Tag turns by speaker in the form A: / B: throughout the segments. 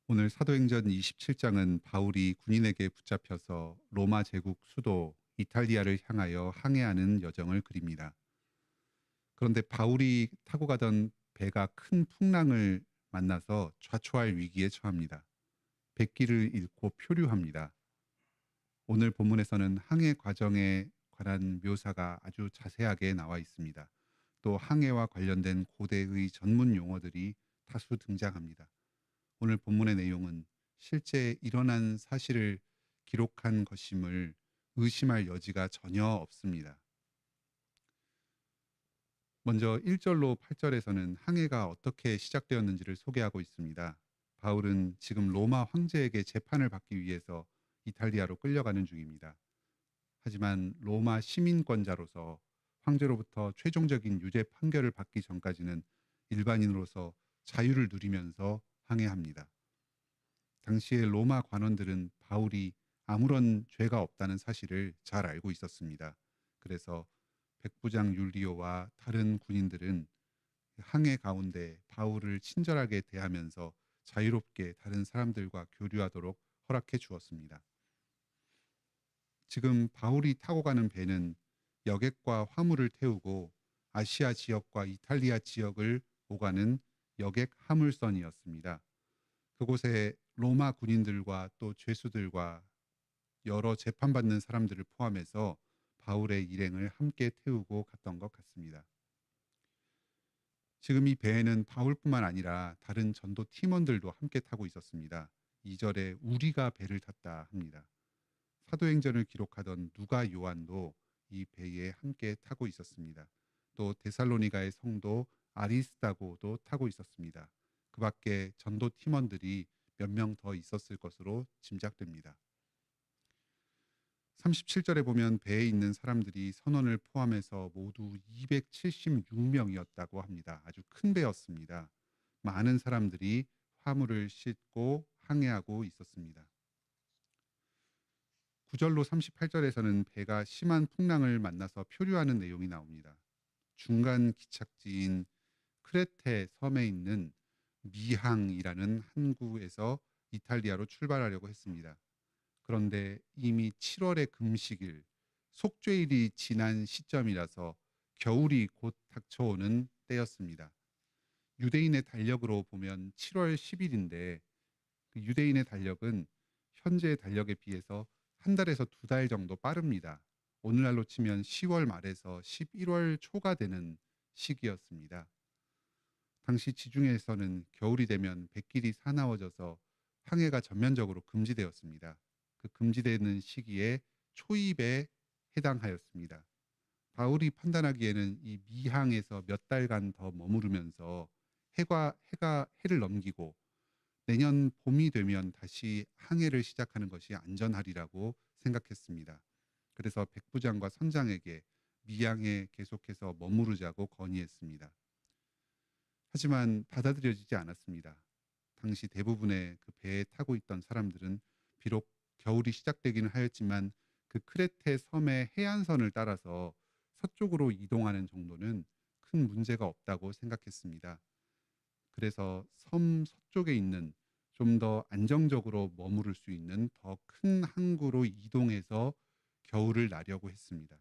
A: 오늘 사도행전 27장은 바울이 군인에게 붙잡혀서 로마 제국 수도 이탈리아를 향하여 항해하는 여정을 그립니다. 그런데 바울이 타고 가던 배가 큰 풍랑을 만나서 좌초할 위기에 처합니다. 백기를 잃고 표류합니다. 오늘 본문에서는 항해 과정에 관한 묘사가 아주 자세하게 나와 있습니다. 또 항해와 관련된 고대의 전문 용어들이 다수 등장합니다. 오늘 본문의 내용은 실제 일어난 사실을 기록한 것임을 의심할 여지가 전혀 없습니다. 먼저 1절로 8절에서는 항해가 어떻게 시작되었는지를 소개하고 있습니다. 바울은 지금 로마 황제에게 재판을 받기 위해서 이탈리아로 끌려가는 중입니다. 하지만 로마 시민권자로서 황제로부터 최종적인 유죄 판결을 받기 전까지는 일반인으로서 자유를 누리면서 항해합니다. 당시의 로마 관원들은 바울이 아무런 죄가 없다는 사실을 잘 알고 있었습니다. 그래서 백부장 율리오와 다른 군인들은 항해 가운데 바울을 친절하게 대하면서 자유롭게 다른 사람들과 교류하도록 허락해 주었습니다. 지금 바울이 타고 가는 배는 여객과 화물을 태우고 아시아 지역과 이탈리아 지역을 오가는 여객 화물선이었습니다. 그곳에 로마 군인들과 또 죄수들과 여러 재판받는 사람들을 포함해서 바울의 일행을 함께 태우고 갔던 것 같습니다. 지금 이 배에는 바울뿐만 아니라 다른 전도 팀원들도 함께 타고 있었습니다. 2절에 우리가 배를 탔다 합니다. 사도행전을 기록하던 누가 요한도 이 배에 함께 타고 있었습니다. 또 데살로니가의 성도 아리스다고도 타고 있었습니다. 그 밖에 전도 팀원들이 몇 명 더 있었을 것으로 짐작됩니다. 37절에 보면 배에 있는 사람들이 선원을 포함해서 모두 276명이었다고 합니다. 아주 큰 배였습니다. 많은 사람들이 화물을 싣고 항해하고 있었습니다. 9절로 38절에서는 배가 심한 풍랑을 만나서 표류하는 내용이 나옵니다. 중간 기착지인 크레테 섬에 있는 미항이라는 항구에서 이탈리아로 출발하려고 했습니다. 그런데 이미 7월의 금식일, 속죄일이 지난 시점이라서 겨울이 곧 닥쳐오는 때였습니다. 유대인의 달력으로 보면 7월 10일인데 그 유대인의 달력은 현재의 달력에 비해서 한 달에서 두 달 정도 빠릅니다. 오늘날로 치면 10월 말에서 11월 초가 되는 시기였습니다. 당시 지중해에서는 겨울이 되면 백길이 사나워져서 항해가 전면적으로 금지되었습니다. 그 금지되는 시기에 초입에 해당하였습니다. 바울이 판단하기에는 이 미항에서 몇 달간 더 머무르면서 해를 넘기고 내년 봄이 되면 다시 항해를 시작하는 것이 안전하리라고 생각했습니다. 그래서 백부장과 선장에게 미항에 계속해서 머무르자고 건의했습니다. 하지만 받아들여지지 않았습니다. 당시 대부분의 그 배에 타고 있던 사람들은 비록 겨울이 시작되기는 하였지만 그 크레테 섬의 해안선을 따라서 서쪽으로 이동하는 정도는 큰 문제가 없다고 생각했습니다. 그래서 섬 서쪽에 있는 좀 더 안정적으로 머무를 수 있는 더 큰 항구로 이동해서 겨울을 나려고 했습니다.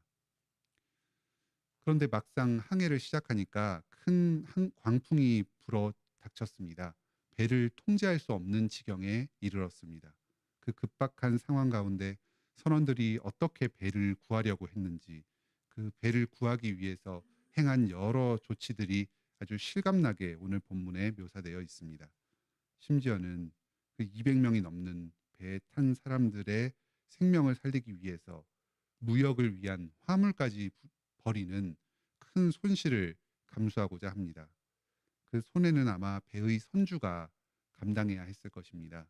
A: 그런데 막상 항해를 시작하니까 큰 광풍이 불어 닥쳤습니다. 배를 통제할 수 없는 지경에 이르렀습니다. 그 급박한 상황 가운데 선원들이 어떻게 배를 구하려고 했는지, 그 배를 구하기 위해서 행한 여러 조치들이 아주 실감나게 오늘 본문에 묘사되어 있습니다. 심지어는 그 200명이 넘는 배에 탄 사람들의 생명을 살리기 위해서 무역을 위한 화물까지 버리는 큰 손실을 감수하고자 합니다. 그 손해는 아마 배의 선주가 감당해야 했을 것입니다.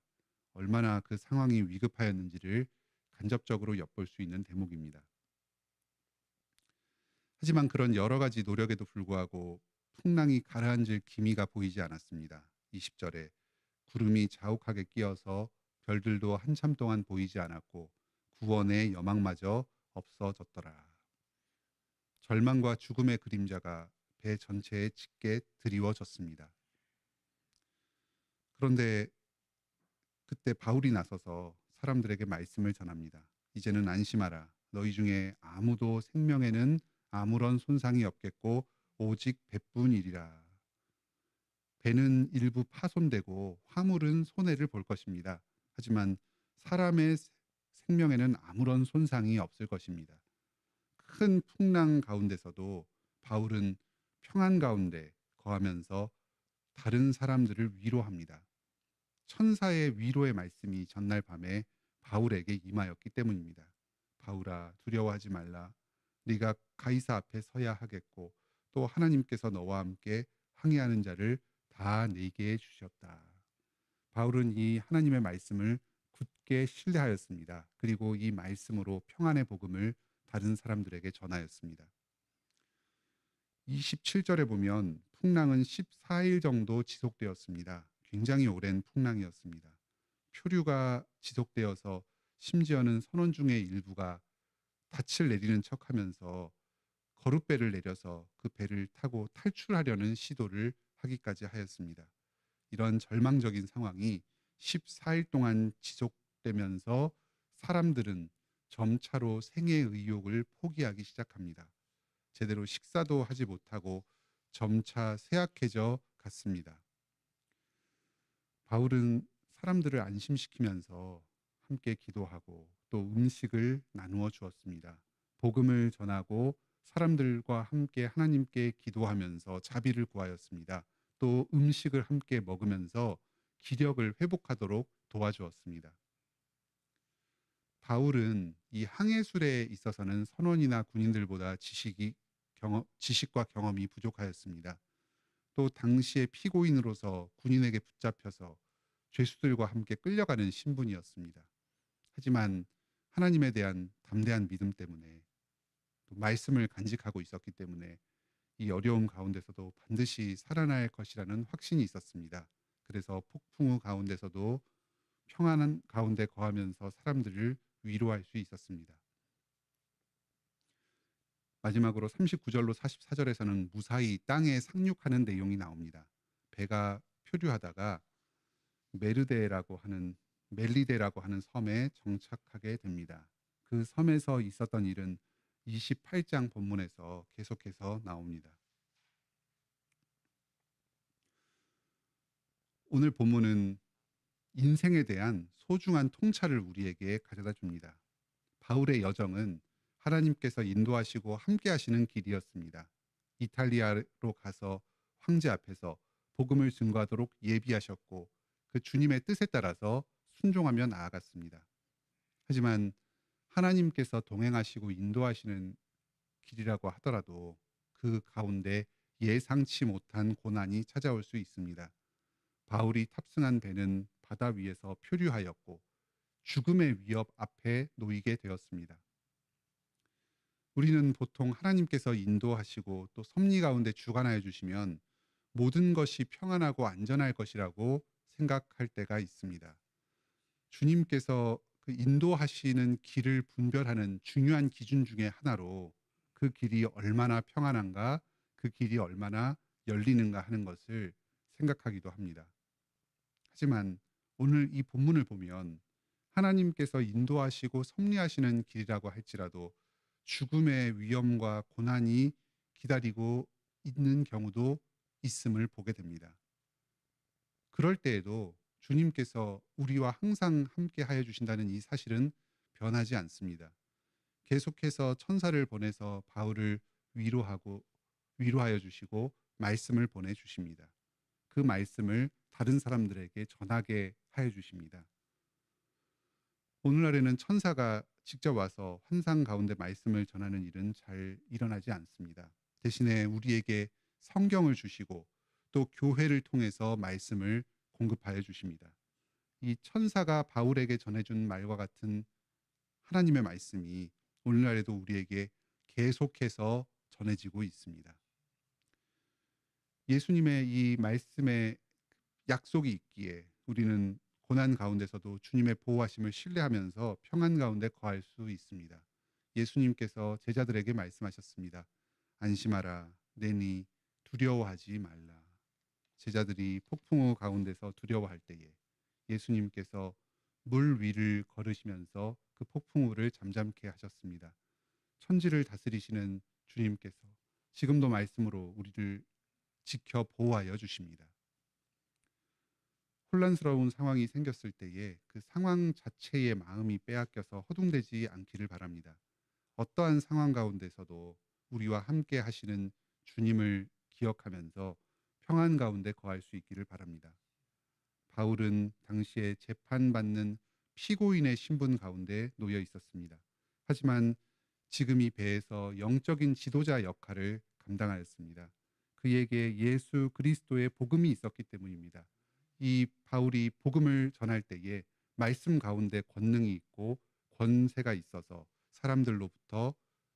A: 얼마나 그 상황이 위급하였는지를 간접적으로 엿볼 수 있는 대목입니다. 하지만 그런 여러 가지 노력에도 불구하고 풍랑이 가라앉을 기미가 보이지 않았습니다. 20절에 구름이 자욱하게 끼어서 별들도 한참 동안 보이지 않았고 구원의 여망마저 없어졌더라. 절망과 죽음의 그림자가 배 전체에 짙게 드리워졌습니다. 그런데 그때 바울이 나서서 사람들에게 말씀을 전합니다. 이제는 안심하라. 너희 중에 아무도 생명에는 아무런 손상이 없겠고 오직 배뿐이리라. 배는 일부 파손되고 화물은 손해를 볼 것입니다. 하지만 사람의 생명에는 아무런 손상이 없을 것입니다. 큰 풍랑 가운데서도 바울은 평안 가운데 거하면서 다른 사람들을 위로합니다. 천사의 위로의 말씀이 전날 밤에 바울에게 임하였기 때문입니다. 바울아, 두려워하지 말라. 네가 가이사 앞에 서야 하겠고 또 하나님께서 너와 함께 항해하는 자를 다 내게 주셨다. 바울은 이 하나님의 말씀을 굳게 신뢰하였습니다. 그리고 이 말씀으로 평안의 복음을 다른 사람들에게 전하였습니다. 27절에 보면 풍랑은 14일 정도 지속되었습니다. 굉장히 오랜 풍랑이었습니다. 표류가 지속되어서 심지어는 선원 중의 일부가 닻을 내리는 척하면서 거룻배를 내려서 그 배를 타고 탈출하려는 시도를 하기까지 하였습니다. 이런 절망적인 상황이 14일 동안 지속되면서 사람들은 점차로 생의 의욕을 포기하기 시작합니다. 제대로 식사도 하지 못하고 점차 쇠약해져 갔습니다. 바울은 사람들을 안심시키면서 함께 기도하고 또 음식을 나누어 주었습니다. 복음을 전하고 사람들과 함께 하나님께 기도하면서 자비를 구하였습니다. 또 음식을 함께 먹으면서 기력을 회복하도록 도와주었습니다. 바울은 이 항해술에 있어서는 선원이나 군인들보다 지식과 경험이 부족하였습니다. 또 당시의 피고인으로서 군인에게 붙잡혀서 죄수들과 함께 끌려가는 신분이었습니다. 하지만 하나님에 대한 담대한 믿음 때문에 또 말씀을 간직하고 있었기 때문에 이 어려움 가운데서도 반드시 살아날 것이라는 확신이 있었습니다. 그래서 폭풍 우 가운데서도 평안한 가운데 거하면서 사람들을 위로할 수 있었습니다. 마지막으로 39절로 44절에서는 무사히 땅에 상륙하는 내용이 나옵니다. 배가 표류하다가 메르데라고 하는 멜리데라고 하는 섬에 정착하게 됩니다. 그 섬에서 있었던 일은 28장 본문에서 계속해서 나옵니다. 오늘 본문은 인생에 대한 소중한 통찰을 우리에게 가져다 줍니다. 바울의 여정은 하나님께서 인도하시고 함께 하시는 길이었습니다. 이탈리아로 가서 황제 앞에서 복음을 증거하도록 예비하셨고 그 주님의 뜻에 따라서 순종하며 나아갔습니다. 하지만 하나님께서 동행하시고 인도하시는 길이라고 하더라도 그 가운데 예상치 못한 고난이 찾아올 수 있습니다. 바울이 탑승한 배는 바다 위에서 표류하였고 죽음의 위협 앞에 놓이게 되었습니다. 우리는 보통 하나님께서 인도하시고 또 섭리 가운데 주관하여 주시면 모든 것이 평안하고 안전할 것이라고 생각할 때가 있습니다. 주님께서 그 인도하시는 길을 분별하는 중요한 기준 중에 하나로 그 길이 얼마나 평안한가, 그 길이 얼마나 열리는가 하는 것을 생각하기도 합니다. 하지만 오늘 이 본문을 보면 하나님께서 인도하시고 섭리하시는 길이라고 할지라도 죽음의 위험과 고난이 기다리고 있는 경우도 있음을 보게 됩니다. 그럴 때에도 주님께서 우리와 항상 함께 하여 주신다는 이 사실은 변하지 않습니다. 계속해서 천사를 보내서 바울을 위로하여 주시고 말씀을 보내 주십니다. 그 말씀을 다른 사람들에게 전하게 하여 주십니다. 오늘날에는 천사가 직접 와서 환상 가운데 말씀을 전하는 일은 잘 일어나지 않습니다. 대신에 우리에게 성경을 주시고 또 교회를 통해서 말씀을 공급하여 주십니다. 이 천사가 바울에게 전해준 말과 같은 하나님의 말씀이 오늘날에도 우리에게 계속해서 전해지고 있습니다. 예수님의 이 말씀에 약속이 있기에 우리는 고난 가운데서도 주님의 보호하심을 신뢰하면서 평안 가운데 거할 수 있습니다. 예수님께서 제자들에게 말씀하셨습니다. 안심하라, 내니 두려워하지 말라. 제자들이 폭풍우 가운데서 두려워할 때에 예수님께서 물 위를 걸으시면서 그 폭풍우를 잠잠케 하셨습니다. 천지를 다스리시는 주님께서 지금도 말씀으로 우리를 지켜 보호하여 주십니다. 혼란스러운 상황이 생겼을 때에 그 상황 자체의 마음이 빼앗겨서 허둥대지 않기를 바랍니다. 어떠한 상황 가운데서도 우리와 함께 하시는 주님을 기억하면서 평안 가운데 거할 수 있기를 바랍니다. 바울은 당시에 재판받는 피고인의 신분 가운데 놓여 있었습니다. 하지만 지금 이 배에서 영적인 지도자 역할을 감당하였습니다. 그에게 예수 그리스도의 복음이 있었기 때문입니다. 이 바울이 복음을 전할 때에 말씀 가운데 권능이 있고 권세가 있어서 사람들로부터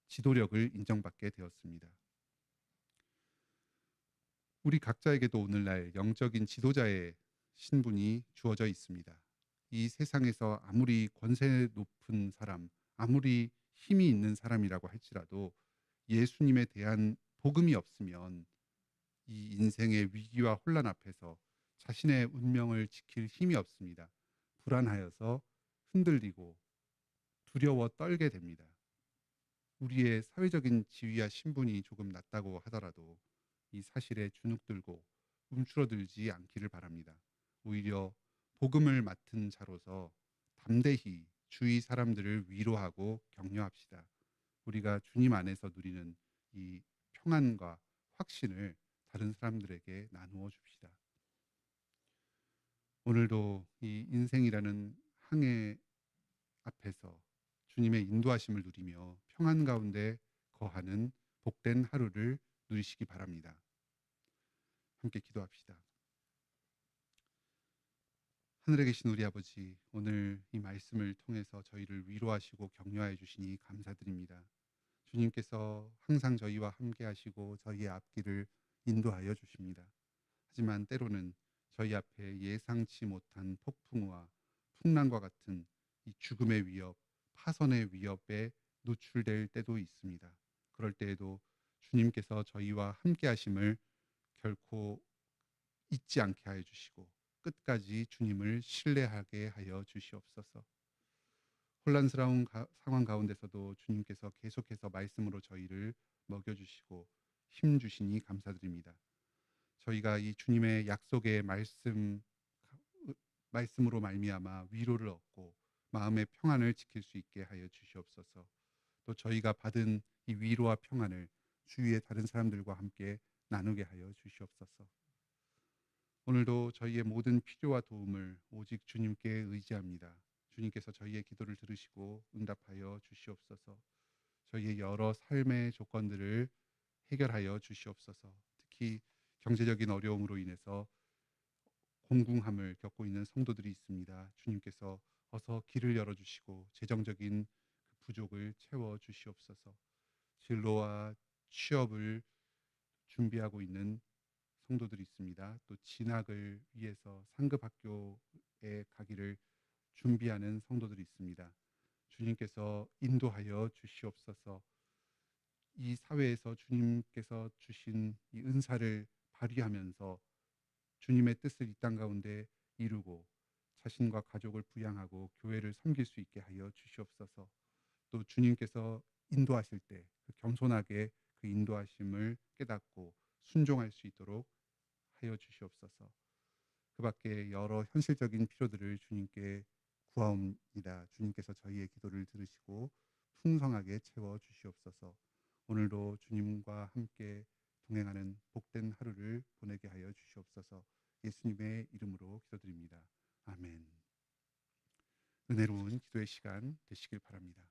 A: 지도력을 인정받게 되었습니다. 우리 각자에게도 오늘날 영적인 지도자의 신분이 주어져 있습니다. 이 세상에서 아무리 권세 높은 사람, 아무리 힘이 있는 사람이라고 할지라도 예수님에 대한 복음이 없으면 이 인생의 위기와 혼란 앞에서 자신의 운명을 지킬 힘이 없습니다. 불안하여서 흔들리고 두려워 떨게 됩니다. 우리의 사회적인 지위와 신분이 조금 낮다고 하더라도 이 사실에 주눅들고 움츠러들지 않기를 바랍니다. 오히려 복음을 맡은 자로서 담대히 주위 사람들을 위로하고 격려합시다. 우리가 주님 안에서 누리는 이 평안과 확신을 다른 사람들에게 나누어 줍시다. 오늘도 이 인생이라는 항해 앞에서 주님의 인도하심을 누리며 평안 가운데 거하는 복된 하루를 누리시기 바랍니다. 함께 기도합시다. 하늘에 계신 우리 아버지, 오늘 이 말씀을 통해서 저희를 위로하시고 격려해 주시니 감사드립니다. 주님께서 항상 저희와 함께 하시고 저희의 앞길을 인도하여 주십니다. 하지만 때로는 저희 앞에 예상치 못한 폭풍우와 풍랑과 같은 이 죽음의 위협, 파선의 위협에 노출될 때도 있습니다. 그럴 때에도 주님께서 저희와 함께 하심을 결코 잊지 않게 하여 주시고 끝까지 주님을 신뢰하게 하여 주시옵소서. 혼란스러운 상황 가운데서도 주님께서 계속해서 말씀으로 저희를 먹여주시고 힘 주시니 감사드립니다. 저희가 이 주님의 약속의 말씀으로 말미암아 위로를 얻고 마음의 평안을 지킬 수 있게 하여 주시옵소서. 또 저희가 받은 이 위로와 평안을 주위의 다른 사람들과 함께 나누게 하여 주시옵소서. 오늘도 저희의 모든 필요와 도움을 오직 주님께 의지합니다. 주님께서 저희의 기도를 들으시고 응답하여 주시옵소서. 저희의 여러 삶의 조건들을 해결하여 주시옵소서. 특히 경제적인 어려움으로 인해서 공궁함을 겪고 있는 성도들이 있습니다. 주님께서 어서 길을 열어주시고 재정적인 그 부족을 채워 주시옵소서. 진로와 취업을 준비하고 있는 성도들이 있습니다. 또 진학을 위해서 상급 학교에 가기를 준비하는 성도들이 있습니다. 주님께서 인도하여 주시옵소서. 이 사회에서 주님께서 주신 이 은사를 발휘하면서 주님의 뜻을 이 땅 가운데 이루고 자신과 가족을 부양하고 교회를 섬길 수 있게 하여 주시옵소서. 또 주님께서 인도하실 때 그 겸손하게 그 인도하심을 깨닫고 순종할 수 있도록 하여 주시옵소서. 그 밖에 여러 현실적인 필요들을 주님께 구하옵니다. 주님께서 저희의 기도를 들으시고 풍성하게 채워 주시옵소서. 오늘도 주님과 함께 동행하는 복된 하루를 보내게 하여 주시옵소서. 예수님의 이름으로 기도드립니다. 아멘. 은혜로운 기도의 시간 되시길 바랍니다.